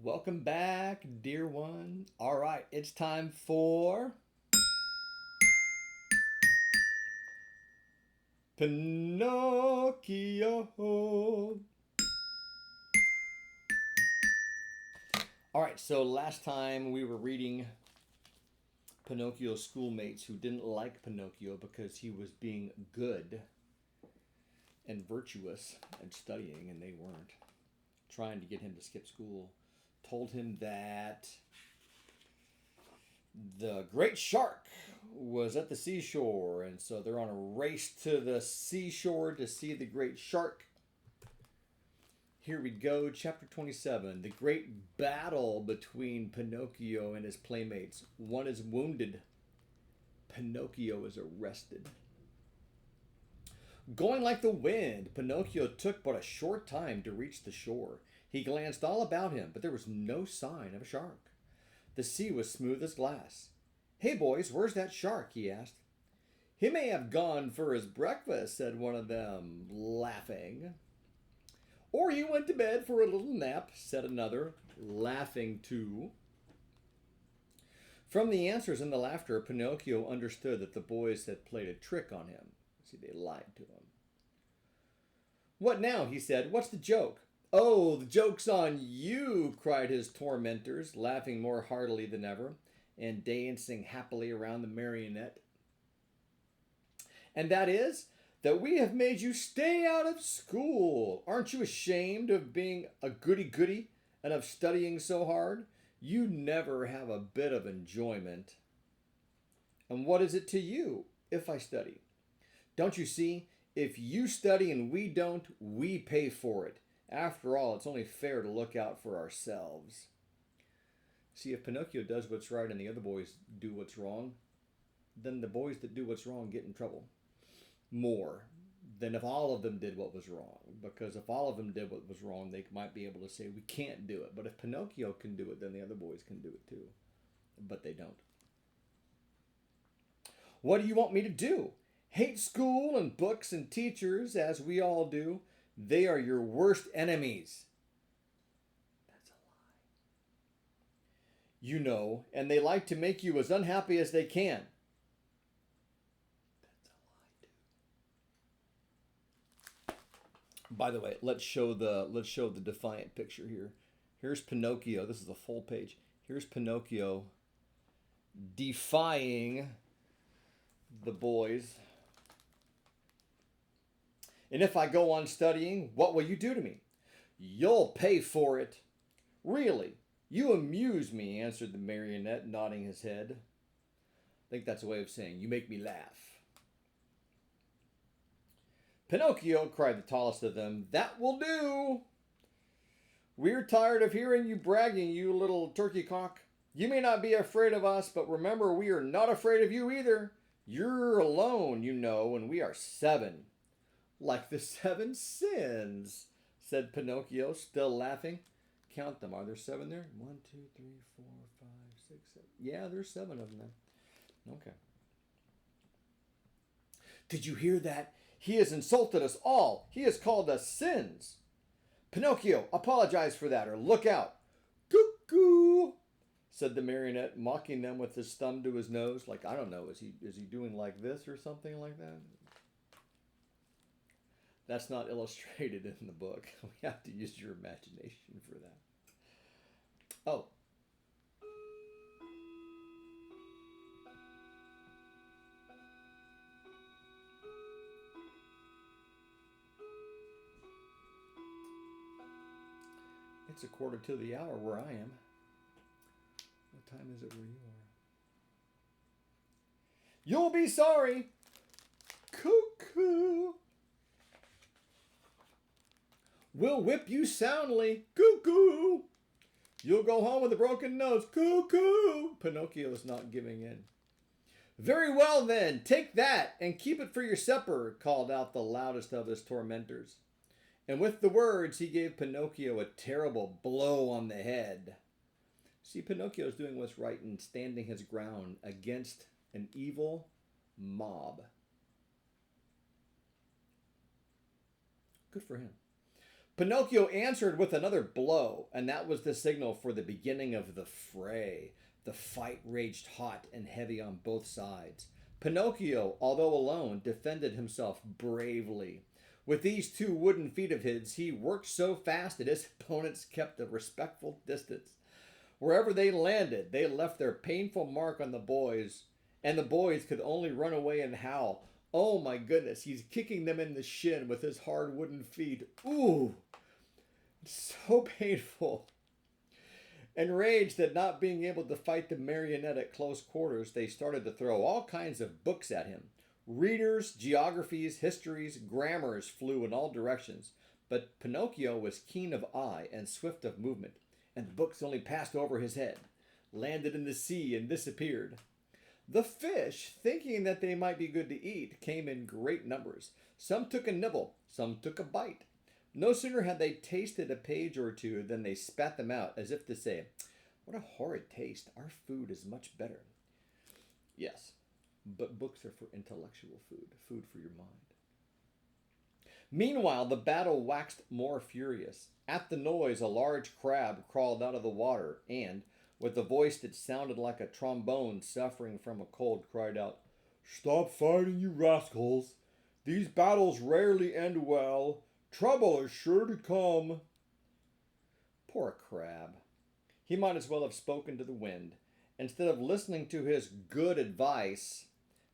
Welcome back, dear one. All right, it's time for Pinocchio. All right, so last time we were reading Pinocchio's schoolmates who didn't like Pinocchio because he was being good and virtuous and studying, and they weren't. Trying to get him to skip school. Told him that the great shark was at the seashore, and so they're on a race to the seashore to see the great shark. Here we go, chapter 27. The great battle between Pinocchio and his playmates. One is wounded. Pinocchio is arrested. Going like the wind, Pinocchio took but a short time to reach the shore. He glanced all about him, but there was no sign of a shark. The sea was smooth as glass. "Hey, boys, where's that shark?" he asked. "He may have gone for his breakfast," said one of them, laughing. "Or he went to bed for a little nap," said another, laughing too. From the answers and the laughter, Pinocchio understood that the boys had played a trick on him. See, they lied to him. "What now?" he said. "What's the joke?" "Oh, the joke's on you!" cried his tormentors, laughing more heartily than ever, and dancing happily around the marionette. "And that is, that we have made you stay out of school. Aren't you ashamed of being a goody-goody and of studying so hard? You never have a bit of enjoyment. And what is it to you if I study? Don't you see? If you study and we don't, we pay for it. After all, it's only fair to look out for ourselves." See, if Pinocchio does what's right and the other boys do what's wrong, then the boys that do what's wrong get in trouble more than if all of them did what was wrong. Because if all of them did what was wrong, they might be able to say, we can't do it. But if Pinocchio can do it, then the other boys can do it too. But they don't. "What do you want me to do? Hate school and books and teachers, as we all do. They are your worst enemies." That's a lie. "You know, and they like to make you as unhappy as they can." That's a lie too. By the way, let's show the defiant picture here. Here's Pinocchio. This is a full page. Here's Pinocchio defying the boys. "And if I go on studying, what will you do to me?" "You'll pay for it." "Really, you amuse me," answered the marionette, nodding his head. I think that's a way of saying, you make me laugh. "Pinocchio," cried the tallest of them, "that will do. We're tired of hearing you bragging, you little turkey cock. You may not be afraid of us, but remember we are not afraid of you either. You're alone, you know, and we are 7. "Like the 7 sins," said Pinocchio, still laughing. "Count them. Are there 7 there? 1, 2, 3, 4, 5, 6, 7. Yeah, there's 7 of them then. Okay. "Did you hear that? He has insulted us all. He has called us sins." "Pinocchio, apologize for that, or look out." "Cuckoo," said the marionette, mocking them with his thumb to his nose. Like, I don't know, is he doing like this or something like that? That's not illustrated in the book. We have to use your imagination for that. Oh. It's 1:15 where I am. What time is it where you are? "You'll be sorry." "Cuckoo." "We'll whip you soundly." "Cuckoo." "You'll go home with a broken nose." "Cuckoo." Pinocchio's not giving in. "Very well then, take that and keep it for your supper," called out the loudest of his tormentors. And with the words, he gave Pinocchio a terrible blow on the head. See, Pinocchio's doing what's right and standing his ground against an evil mob. Good for him. Pinocchio answered with another blow, and that was the signal for the beginning of the fray. The fight raged hot and heavy on both sides. Pinocchio, although alone, defended himself bravely. With these two wooden feet of his, he worked so fast that his opponents kept a respectful distance. Wherever they landed, they left their painful mark on the boys, and the boys could only run away and howl. Oh my goodness, he's kicking them in the shin with his hard wooden feet. Ooh, so painful. Enraged at not being able to fight the marionette at close quarters, they started to throw all kinds of books at him. Readers, geographies, histories, grammars flew in all directions, but Pinocchio was keen of eye and swift of movement, and the books only passed over his head, landed in the sea, and disappeared. The fish, thinking that they might be good to eat, came in great numbers. Some took a nibble, some took a bite. No sooner had they tasted a page or two than they spat them out, as if to say, "What a horrid taste! Our food is much better." Yes, but books are for intellectual food, food for your mind. Meanwhile, the battle waxed more furious. At the noise, a large crab crawled out of the water, and, with a voice that sounded like a trombone suffering from a cold, cried out, "Stop fighting, you rascals! These battles rarely end well. Trouble is sure to come." Poor crab. He might as well have spoken to the wind. Instead of listening to his good advice,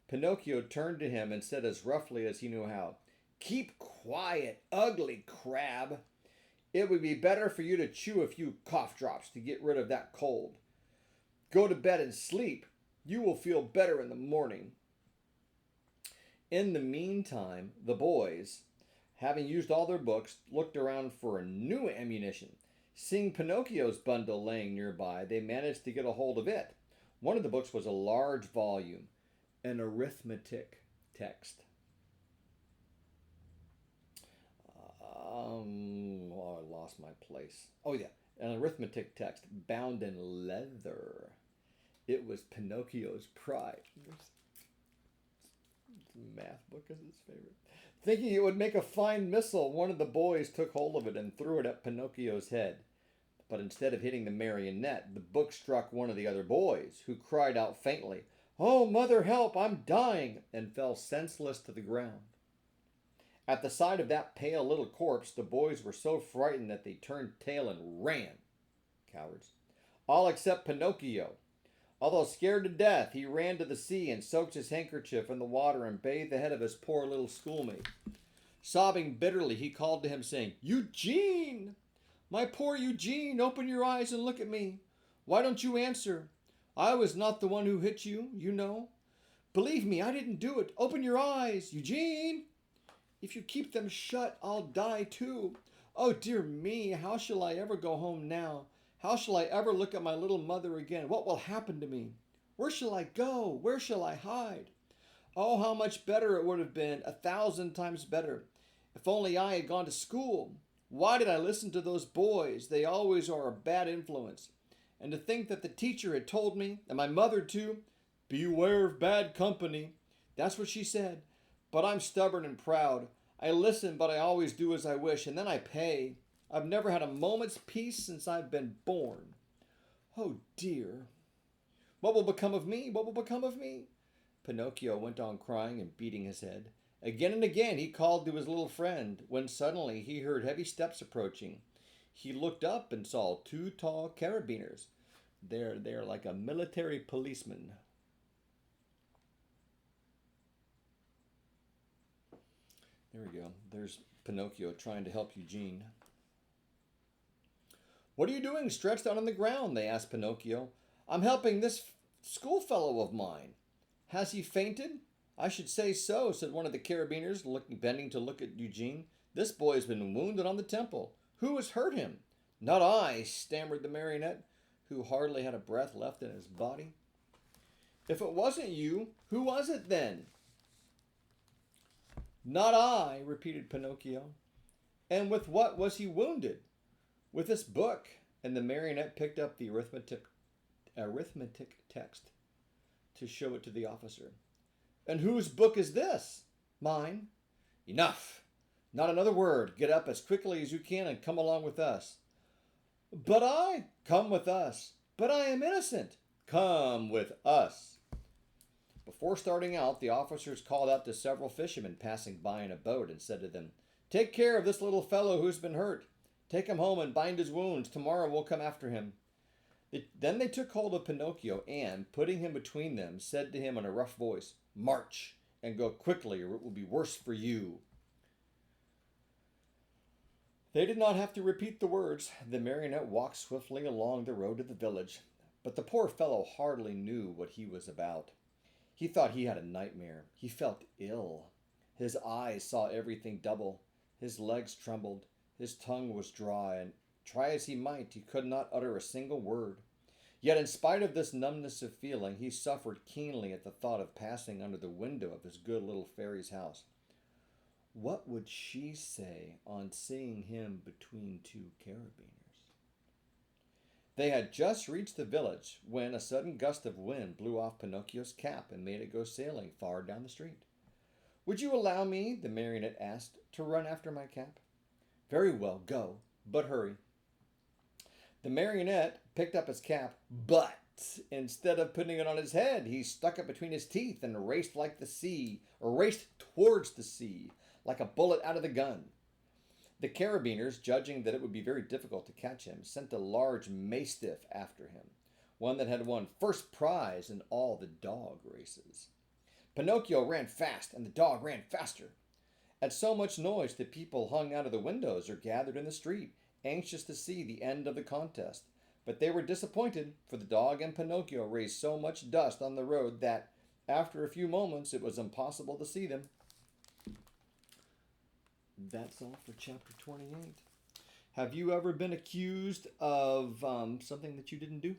Pinocchio turned to him and said as roughly as he knew how, "Keep quiet, ugly crab. It would be better for you to chew a few cough drops to get rid of that cold. Go to bed and sleep. You will feel better in the morning." In the meantime, the boys, having used all their books, looked around for new ammunition. Seeing Pinocchio's bundle laying nearby, they managed to get a hold of it. One of the books was a large volume, an arithmetic text. I lost my place. Oh yeah, an arithmetic text bound in leather. It was Pinocchio's pride. The math book is his favorite. Thinking it would make a fine missile, one of the boys took hold of it and threw it at Pinocchio's head. But instead of hitting the marionette, the book struck one of the other boys, who cried out faintly, "Oh, mother, help! I'm dying!" and fell senseless to the ground. At the sight of that pale little corpse, the boys were so frightened that they turned tail and ran. Cowards. All except Pinocchio. Although scared to death, he ran to the sea and soaked his handkerchief in the water and bathed the head of his poor little schoolmate. Sobbing bitterly, he called to him, saying, "Eugene! My poor Eugene, open your eyes and look at me. Why don't you answer? I was not the one who hit you, you know. Believe me, I didn't do it. Open your eyes, Eugene! If you keep them shut, I'll die too. Oh, dear me, how shall I ever go home now? How shall I ever look at my little mother again? What will happen to me? Where shall I go? Where shall I hide? Oh, how much better it would have been, 1,000 times better, if only I had gone to school. Why did I listen to those boys? They always are a bad influence. And to think that the teacher had told me, and my mother too, 'Beware of bad company.' That's what she said. But I'm stubborn and proud. I listen, but I always do as I wish, and then I pay. I've never had a moment's peace since I've been born. Oh dear. What will become of me? What will become of me?" Pinocchio went on crying and beating his head. Again and again he called to his little friend, when suddenly he heard heavy steps approaching. He looked up and saw two tall carabiners. They're like a military policeman. There we go. There's Pinocchio trying to help Eugene. "What are you doing stretched out on the ground?" they asked Pinocchio. "I'm helping this schoolfellow of mine." "Has he fainted?" "I should say so," said one of the carabiners, bending to look at Eugene. "This boy's been wounded on the temple. Who has hurt him?" "Not I," stammered the marionette, who hardly had a breath left in his body. "If it wasn't you, who was it then?" "Not I," repeated Pinocchio. "And with what was he wounded?" "With this book," and the marionette picked up the arithmetic text to show it to the officer. "And whose book is this?" "Mine." "Enough! Not another word. Get up as quickly as you can and come along with us. But I, come with us. But I am innocent. Come with us. Before starting out, the officers called out to several fishermen passing by in a boat and said to them, "Take care of this little fellow who's been hurt. Take him home and bind his wounds. Tomorrow we'll come after him." Then they took hold of Pinocchio and, putting him between them, said to him in a rough voice, "March, and go quickly, or it will be worse for you." They did not have to repeat the words. The marionette walked swiftly along the road to the village, but the poor fellow hardly knew what he was about. He thought he had a nightmare. He felt ill. His eyes saw everything double. His legs trembled. His tongue was dry, and try as he might, he could not utter a single word. Yet in spite of this numbness of feeling, he suffered keenly at the thought of passing under the window of his good little fairy's house. What would she say on seeing him between two carabiners? They had just reached the village when a sudden gust of wind blew off Pinocchio's cap and made it go sailing far down the street. "Would you allow me," the marionette asked, "to run after my cap?" "Very well, go, but hurry." The marionette picked up his cap, but instead of putting it on his head, he stuck it between his teeth and raced like the sea, or raced towards the sea, like a bullet out of the gun. The carabiners, judging that it would be very difficult to catch him, sent a large mastiff after him, one that had won first prize in all the dog races. Pinocchio ran fast, and the dog ran faster. At so much noise, the people hung out of the windows or gathered in the street, anxious to see the end of the contest. But they were disappointed, for the dog and Pinocchio raised so much dust on the road that, after a few moments, it was impossible to see them. That's all for chapter 28. Have you ever been accused of something that you didn't do?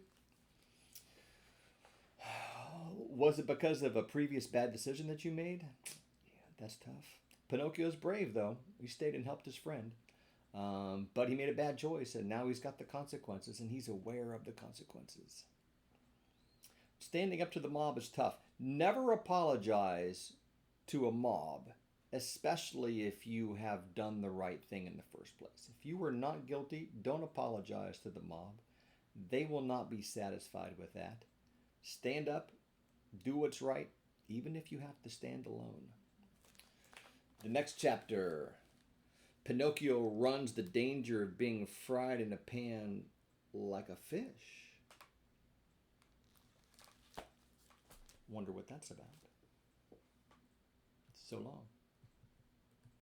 Was it because of a previous bad decision that you made? Yeah, that's tough. Pinocchio's brave, though. He stayed and helped his friend. But he made a bad choice, and now he's got the consequences, and he's aware of the consequences. Standing up to the mob is tough. Never apologize to a mob, especially if you have done the right thing in the first place. If you were not guilty, don't apologize to the mob. They will not be satisfied with that. Stand up, do what's right, even if you have to stand alone. The next chapter, Pinocchio runs the danger of being fried in a pan like a fish. Wonder what that's about. It's so long.